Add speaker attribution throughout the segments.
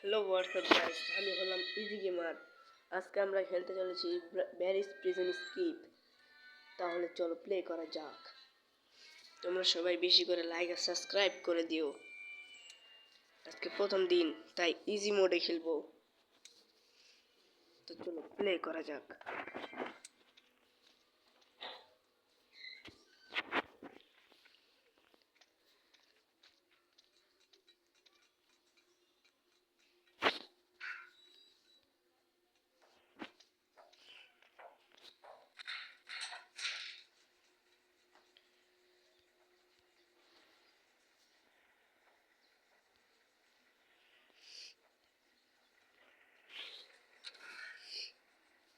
Speaker 1: Hello WhatsApp guys, আমি হলাম easy gamer. আজকে আমরা খেলতে চলেছি ব্যারিস প্রিজন স্কিপ। তাহলে চলো প্লে করা যাক। তোমরা সবাই বেশি করে লাইক আর সাবস্ক্রাইব করে দিও। আজকে প্রথম দিন, তাই ইজি মোডে খেলবো। তো চলো প্লে করা যাক।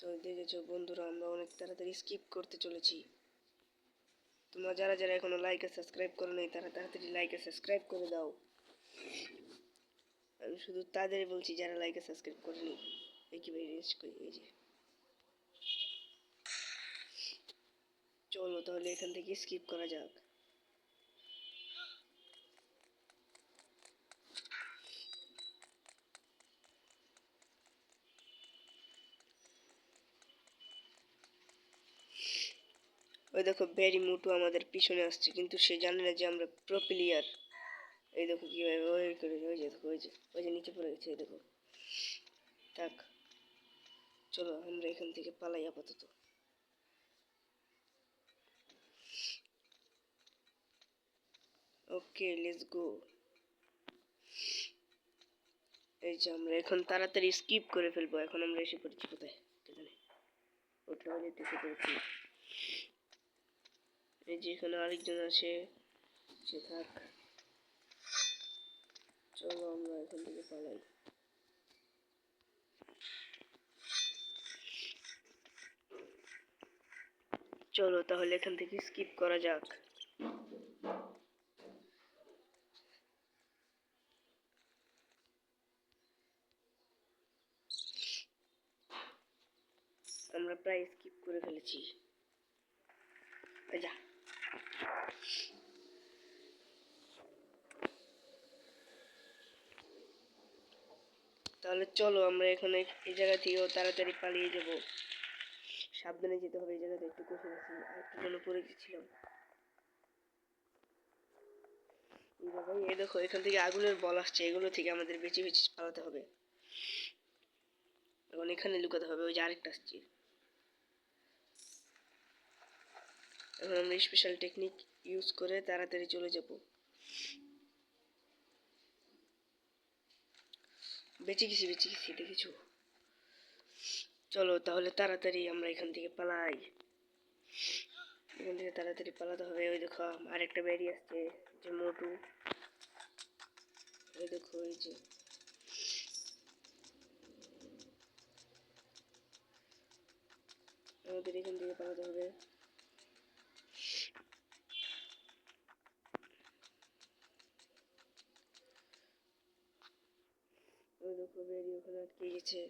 Speaker 1: তো দেখেছো বন্ধুরা, আমরা অনেক তাড়াতাড়ি স্কিপ করতে চলেছি। তোমরা যারা যারা এখনো লাইক আর সাবস্ক্রাইব করো নাই, তারা তাড়াতাড়ি লাইক আর সাবস্ক্রাইব করে দাও। আমি শুধু তাদেরই বলছি যারা লাইক আর সাবস্ক্রাইব করেনি। একেবারে রেস্ট করি, এই যে। চলো তাহলে এখান থেকে স্কিপ করা যাক। ওই দেখো ব্যারি মোটু আমাদের পিছনে আসছে, কিন্তু সে জানে না যে আমরা প্রো প্লেয়ার। এই দেখো কিভাবে ওই করে, ওই যে দেখো, ওই যে নিচে পড়ে গেছে, এই দেখো। থাক, চলো আমরা এখান থেকে পালাই আপাতত। ওকে, লেটস গো। এই যে আমরা এখন তাড়াতাড়ি স্কিপ করে ফেলবো। এখন আমরা এসে পড়েছি কোথায় কে জানে। ওটাও যেতে এসে পড়েছি। এই যে এখানে আরেকজন আছে, সে থাক। চলো আমরা এখান থেকে পালাই। চলো তাহলে এখান থেকে স্কিপ করা যাক। আমরা প্রায় স্কিপ করে ফেলেছি। যা, তাহলে চলো আমরা এখানে এই জায়গা থেকেও তাড়াতাড়ি পালিয়ে যাব। সাবধানে যেতে হবে, এই জায়গাতে একটু কষে গেছি, আর একটু জন্য পড়ে গেছিলাম। এই দেখো এখান থেকে আগুনের বল আসছে, এগুলো থেকে আমাদের বেঁচে বেঁচে পালাতে হবে। এখন এখানে লুকাতে হবে, ওই যে আরেকটা আসছে। এখন আমরা স্পেশাল টেকনিক ইউজ করে তাড়াতাড়ি চলে যাব। বেঁচে গেছি, দেখেছো। চলো তাহলে তাড়াতাড়ি আমরা এখান থেকে পালাই। এখান থেকে তাড়াতাড়ি পালাতে হবে। ওই দেখো আরেকটা ব্যারি আসছে, যে মোটু। ওই দেখো, এই যে আমাদের এখান থেকে পালাতে হবে। ওই দেখো ব্যারি ওখানে আটকে গেছে।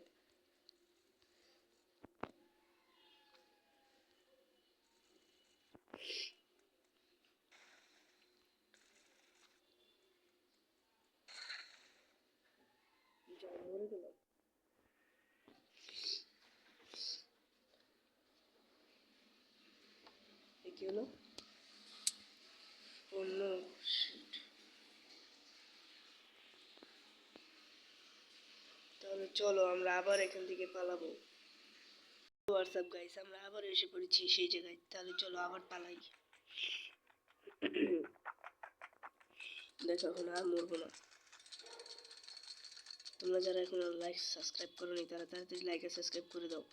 Speaker 1: মরে গেলাম। কি হলো? অন্য তাহলে চলো আমরা আবার এখান থেকে পালাবো। হোয়াটসঅ্যাপ গাইস, আমরা আবার এসে পড়েছি সেই জায়গায়। তাহলে চলো আবার পালাই। দেখো এখন আর মরবো না। তোমরা যারা এখন লাইক সাবস্ক্রাইব করোনি, তারা তাড়াতাড়ি লাইক আর সাবস্ক্রাইব করে দাও।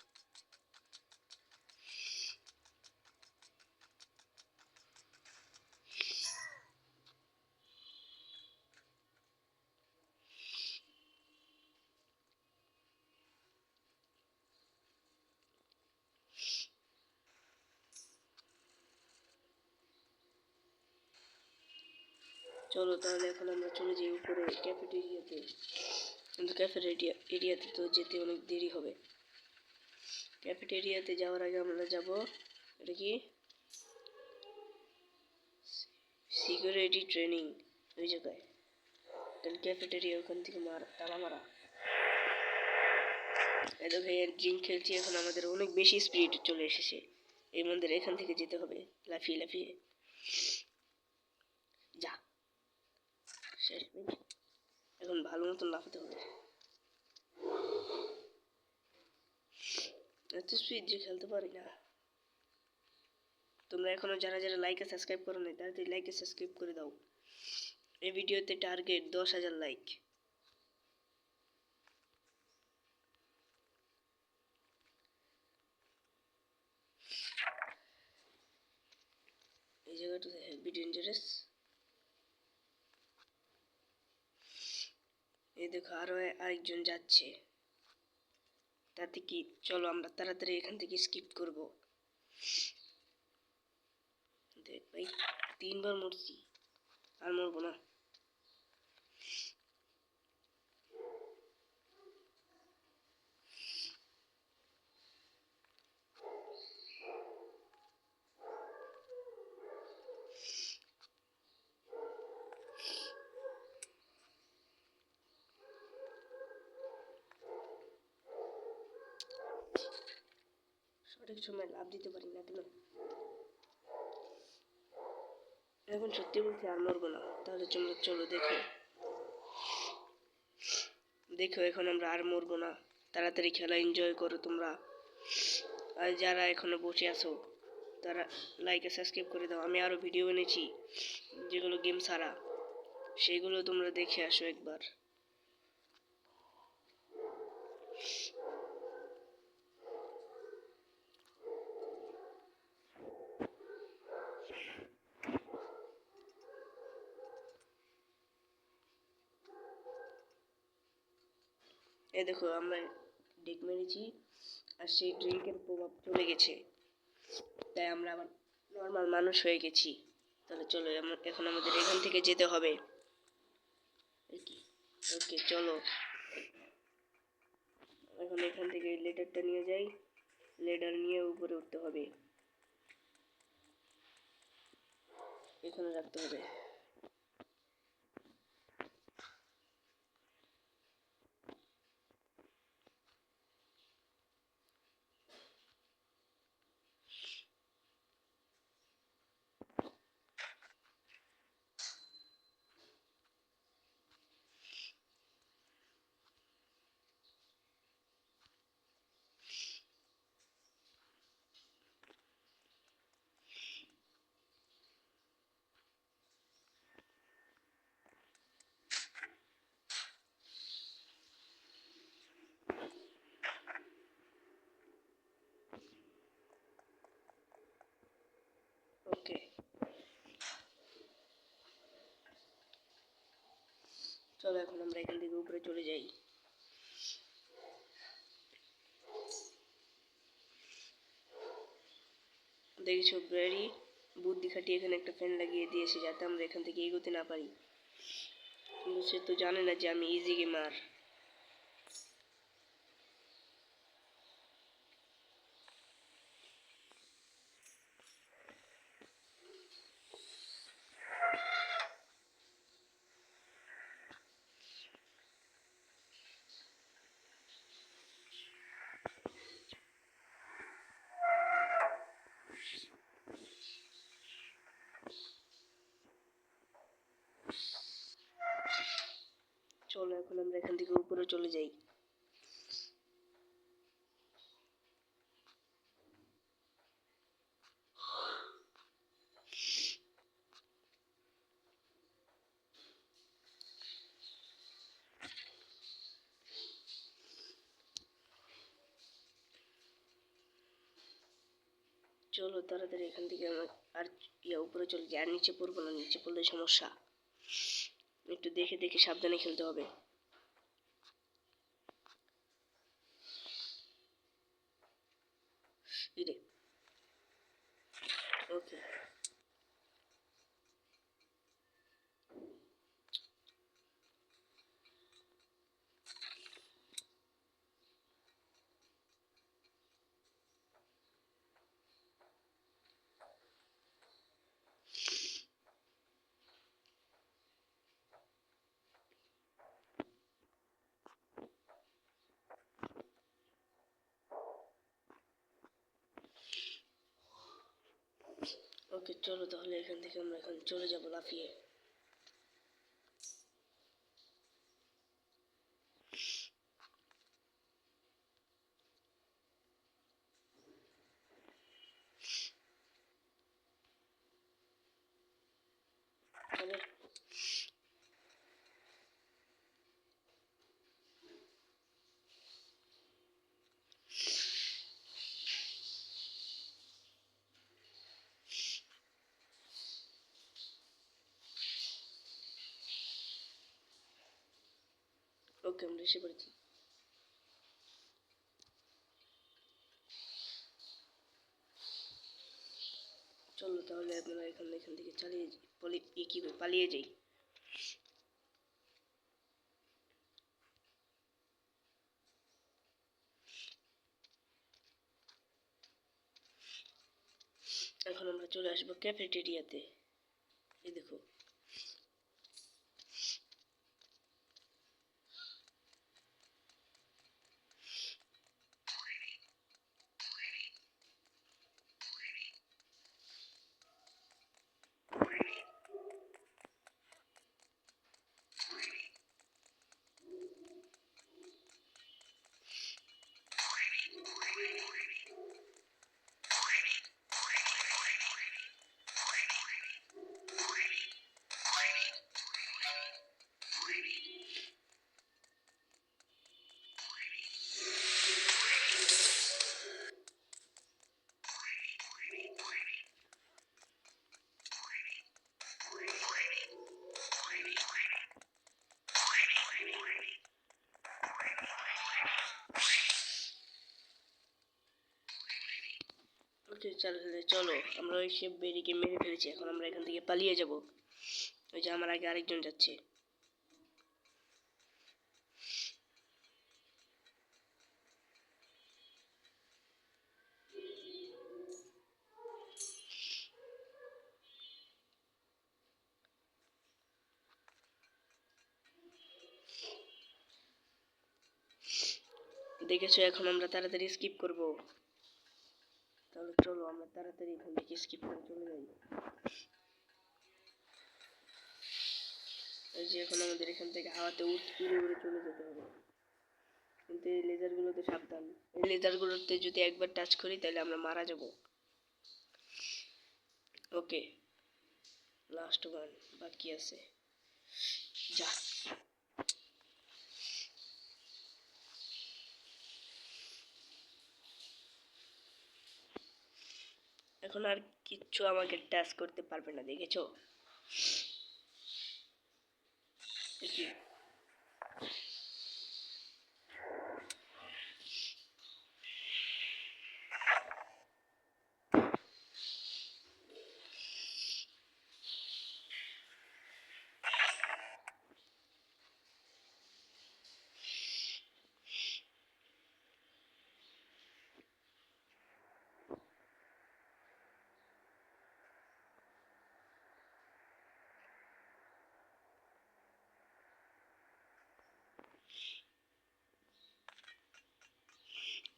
Speaker 1: চলো তাহলে এখন আমরা চলে যাই উপরে ক্যাফেটেরিয়াতে। কিন্তু ক্যাফেটেরিয়াতে তো যেতে অনেক দেরি হবে। ক্যাফেটেরিয়াতে যাওয়ার আগে আমরা যাব, এটা কি, সিকিউরিটি ট্রেনিং, ওই জায়গায়। তাহলে ক্যাফেটেরিয়া ওখান থেকে তালা মারা। এই দেখো এই ড্রিঙ্ক খেলছি, এখন আমাদের অনেক বেশি স্পিড চলে এসেছে। এর মধ্যে এখান থেকে যেতে হবে লাফিয়ে লাফিয়ে। যা শেষ মিনিট, এখন ভালো মতন লাফাতে হবে। এত স্পিড যে খেলতে পারি না। তোমরা এখনো যারা যারা লাইক আর সাবস্ক্রাইব করো না, তাড়াতাড়ি লাইক আর সাবস্ক্রাইব করে দাও। এই ভিডিওতে টার্গেট 10,000 লাইক। এই জায়গাটা হেভি ডেঞ্জারাস। এই দেখো আরো আরেকজন যাচ্ছে, তাতে কি চলো আমরা তাড়াতাড়ি এখান থেকে স্কিপ করব। দেখ ভাই 3বার মরছি, আর মরবো না। সঠিক সময় লাভ দিতে পারি না কেন? এখন সত্যি বলছি আর মরবো না। তাহলে চলো চলো দেখো দেখো, এখন আমরা আর মরবো না। তাড়াতাড়ি খেলা এনজয় করো তোমরা। আর যারা এখনো বসে আছো তারা লাইক আর সাবস্ক্রাইব করে দাও। আমি আরো ভিডিও এনেছি যেগুলো গেম ছাড়া, সেগুলো তোমরা দেখে আসো একবার। এই দেখো আমরা ডেক মেরেছি আর সেই ড্রিঙ্কের প্রভাব চলে গেছে, তাই আমরা আবার নর্মাল মানুষ হয়ে গেছি। তাহলে চলো এখন আমাদের এখান থেকে যেতে হবে। ওকে চলো, এখন এখান থেকে লেডারটা নিয়ে যাই। লেডার নিয়ে উপরে উঠতে হবে, এখানে রাখতে হবে। ওকে চলো এখন আমরা এখান থেকে উপরে চলে যাই। দেখছো ব্রেরি বুদ্ধি খাটিয়ে এখানে একটা ফ্যান লাগিয়ে দিয়েছে যাতে আমরা এখান থেকে এগোতে না পারি, কিন্তু সে তো জানে না যে আমি ইজি গেমার। চলো এখন আমরা এখান থেকে উপরে চলে যাই। চলো তাড়াতাড়ি এখান থেকে আমরা আর উপরে চলে যাই। আর নিচে পড়বো না, নিচে পড়লে সমস্যা। একটু দেখে দেখে সাবধানে খেলতে হবে। ইরে ওকে চলো তাহলে এখান থেকে আমরা এখন চলে যাব লাফিয়ে। ওকে, আমরা এসে পড়েছি। চলো তাহলে আমরা এখান থেকে পালিয়ে যাই। এখন আমরা চলে আসবো ক্যাফেটেরিয়াতে। এই দেখো, চলো আমরা ওই শেপ বেরিকে মেরে ফেলেছি। এখন আমরা এখান থেকে পালিয়ে যাব। ওই যে আমার আগে আরেকজন যাচ্ছে। দেখেছো, এখন আমরা তাড়াতাড়ি স্কিপ করব। তাহলে চলো আমরা তাড়াতাড়ি এখান থেকে স্কিপ করে চলে যাই। এই যে এখন আমাদের এখান থেকে হাওয়াতে উড়ে উড়ে চলে যেতে হবে। কিন্তু এই লেজারগুলোতে সাবধান। এই লেজারগুলোতে যদি একবার টাচ করি তাহলে আমরা মারা যাব। ওকে, লাস্ট ওয়ান বাকি আছে। যা, এখন আর কিচ্ছু আমাকে টাচ করতে পারবে না। দেখেছো?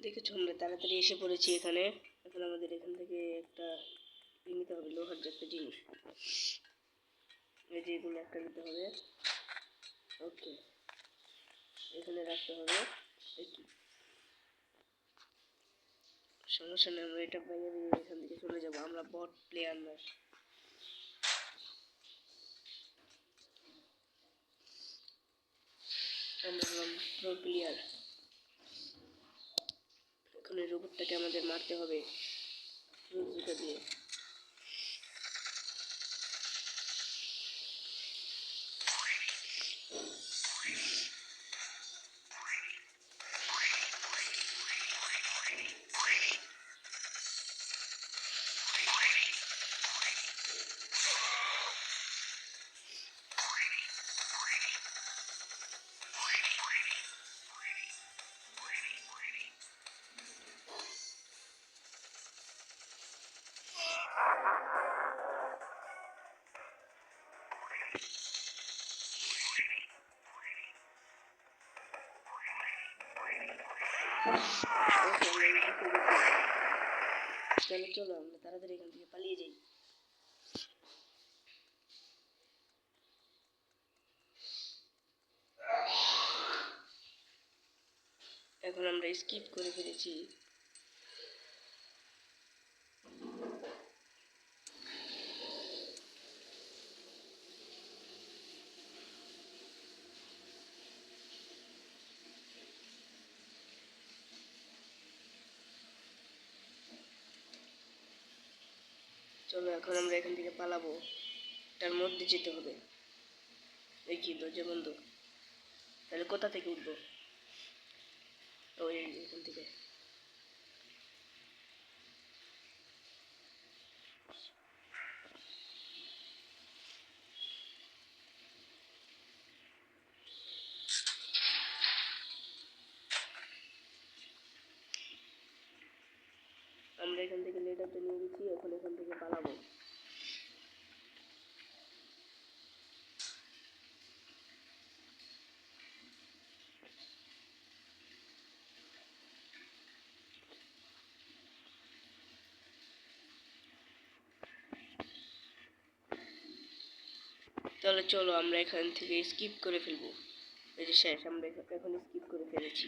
Speaker 1: দেখেছো, আমরা তাড়াতাড়ি এসে পড়েছি এখানে। এখন আমাদের এখান থেকে একটা নিতে হবে, লোহার যে একটা জিনিস। এই যে এগুলো একটা নিতে হবে। ওকে, এখানে রাখতে হবে। সমস্যা নেই, আমরা এটা বাইরে এখান থেকে চলে যাবো। আমরা বট প্লেয়ার না, আমরা হলাম প্রো প্লেয়ার। এখন এই রোবটটাকে আমাদের মারতে হবে জুতা দিয়ে। চলো চলো আমরা তাড়াতাড়ি এখান থেকে পালিয়ে যাই। এখন আমরা স্কিপ করে ফেলেছি। চলো এখন আমরা এখান থেকে পালাবো, তার মধ্যে যেতে হবে। এই কি দরজা বন্ধ, তাহলে কোথা থেকে উঠবো? ওই এখান থেকে। আমরা এখান থেকে লেটারটা নিয়ে গেছি, এখন এখান থেকে পালাবো। তাহলে চলো আমরা এখান থেকে স্কিপ করে ফেলবো। এই যে শেষ, আমরা এখন স্কিপ করে ফেলেছি।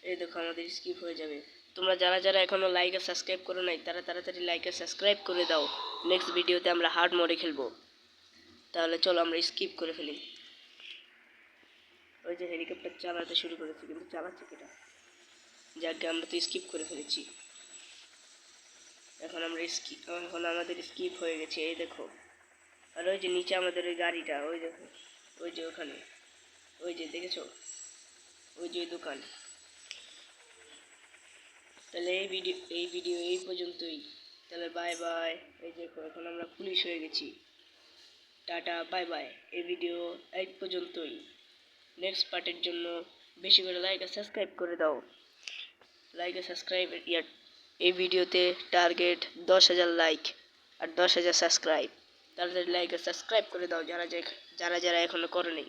Speaker 1: এই দেখো আমাদের স্কিপ হয়ে যাবে। তোমরা যারা যারা এখনো লাইক আর সাবস্ক্রাইব করো নাই তারা তাড়াতাড়ি লাইক আর সাবস্ক্রাইব করে দাও। নেক্সট ভিডিওতে আমরা হার্ড মোডে খেলবো। তাহলে চলো আমরা স্কিপ করে ফেলি। ওই যে হেলিকপ্টার চালাতে শুরু করেছে, কিন্তু চালাচ্ছে কেটা? যাকে আমরা তো স্কিপ করে ফেলেছি। এখন আমাদের স্কিপ হয়ে গেছে, এই দেখো। আর ওই যে নিচে আমাদের ওই গাড়িটা, ওই দেখো, ওই যে ওখানে, ওই যে দেখেছো, ওই যে দোকান। তাহলে এই ভিডিও এই পর্যন্তই। তাহলে বাই বাই। এই দেখো এখন আমরা পুলিশ হয়ে গেছি। Tata bye bye. এই ভিডিও এই পর্যন্তই। নেক্সট পার্টের জন্য বেশি করে লাইক আর সাবস্ক্রাইব করে দাও। লাইক আর সাবস্ক্রাইব ইয়ার। এই ভিডিওতে টার্গেট 10,000 লাইক আর 10,000 সাবস্ক্রাইব। তাড়াতাড়ি লাইক আর সাবস্ক্রাইব করে দাও যারা যারা এখনো করেনি।